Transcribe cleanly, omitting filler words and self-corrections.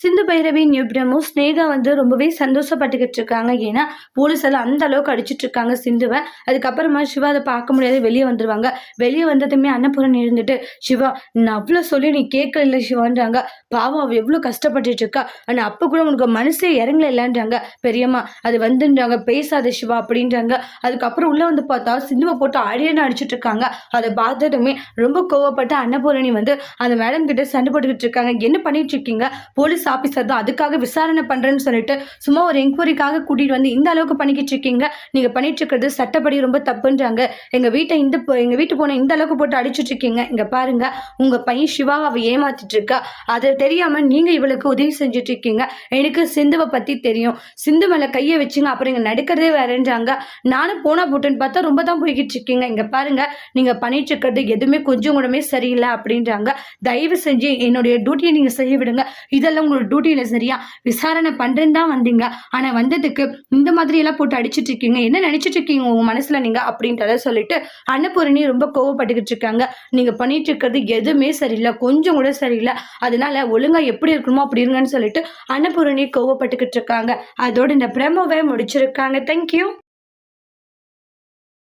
சிந்து பைரவி நியூப்ரமும் ஸ்னேகா ரொம்பவே சந்தோஷப்பட்டுக்கிட்டு இருக்காங்க. ஏன்னா போலீஸ் எல்லாம் அந்த அளவுக்கு அடிச்சிட்டு இருக்காங்க சிந்துவை. அதுக்கப்புறமா சிவா அதை பார்க்க முடியாது வெளியே வந்துருவாங்க. வெளியே வந்ததுமே அன்னபூரணி இருந்துட்டு, சிவா நான் அவ்வளோ சொல்லி நீ கேட்கல சிவான்றாங்க. பாவம் அவ எவ்வளோ கஷ்டப்பட்டுட்டு இருக்கா. ஆனா அப்ப கூட உனக்கு மனசே இறங்கல இல்லைன்றாங்க. பெரியம்மா அது வந்துன்றாங்க, பேசாத சிவா அப்படின்றாங்க. அதுக்கப்புறம் உள்ள வந்து பார்த்தா சிந்துவை போட்டு அழியன்னு அடிச்சிட்டு இருக்காங்க. அதை பார்த்ததுமே ரொம்ப கோவப்பட்ட அன்னபூரணி அந்த மேடம் கிட்ட சண்டை போட்டுக்கிட்டு இருக்காங்க. என்ன பண்ணிட்டு இருக்கீங்க? போலீஸ் ஆபீசர் தான், அதுக்காக விசாரணை பண்றேன்னு சொல்லிட்டு சும்மா ஒரு என்கொயரிக்காக கூட்டிட்டு வந்து இந்த அளவுக்கு பண்ணிக்கிட்டு இருக்கீங்க. நீங்க பண்ணிட்டு இருக்கிறது சட்டப்படி ரொம்ப தப்புன்றாங்க. எங்க வீட்டு போன இந்த அளவுக்கு போட்டு அடிச்சுட்டு இருக்கீங்க. இங்க பாருங்க, உங்க பையன் சிவாவை அவ ஏமாத்திட்டு இருக்கா. அதை தெரியாம நீங்க இவளுக்கு உதவி செஞ்சுட்டு இருக்கீங்க. எனக்கு சிந்துவை பத்தி தெரியும். சிந்து மேல கையை வச்சுங்க, அப்புறம் இங்க நடக்கிறதே வேறன்றாங்க. நானும் போனா போட்டுன்னு பார்த்தா ரொம்ப தான் போய்கிட்டு இருக்கீங்க. இங்க பாருங்க, நீங்க பண்ணிட்டு இருக்கிறது எதுவுமே கொஞ்சம் கூடமே சரியில்லை அப்படின்றாங்க. தயவு செஞ்சு என்னுடைய டியூட்டியை நீங்க செய்ய விடுங்க. இதெல்லாம் உங்களோட டியூட்டியில சரியா? விசாரணை பண்றேன்னு தான் வந்தீங்க. ஆனா வந்ததுக்கு இந்த மாதிரி எல்லாம் போட்டு அடிச்சிட்டு இருக்கீங்க. என்ன நினைச்சிட்டு இருக்கீங்க உங்க மனசுல நீங்க அப்படின்றத சொல்லிட்டு அன்னபூரணி ரொம்ப கோவப்பட்டுக்கிட்டு இருக்காங்க. நீங்க பண்ணிட்டு இருக்கிறது எதுவுமே சரியில்லை, கொஞ்சம் கூட சரியில்லை. அதனால ஒழுங்கா எப்படி இருக்கணுமோ அப்படி இருங்கன்னு சொல்லிட்டு அன்னபூரணி கோவப்பட்டுக்கிட்டு இருக்காங்க. அதோட இந்த பிரமோவை முடிச்சிருக்காங்க. தேங்க்யூ.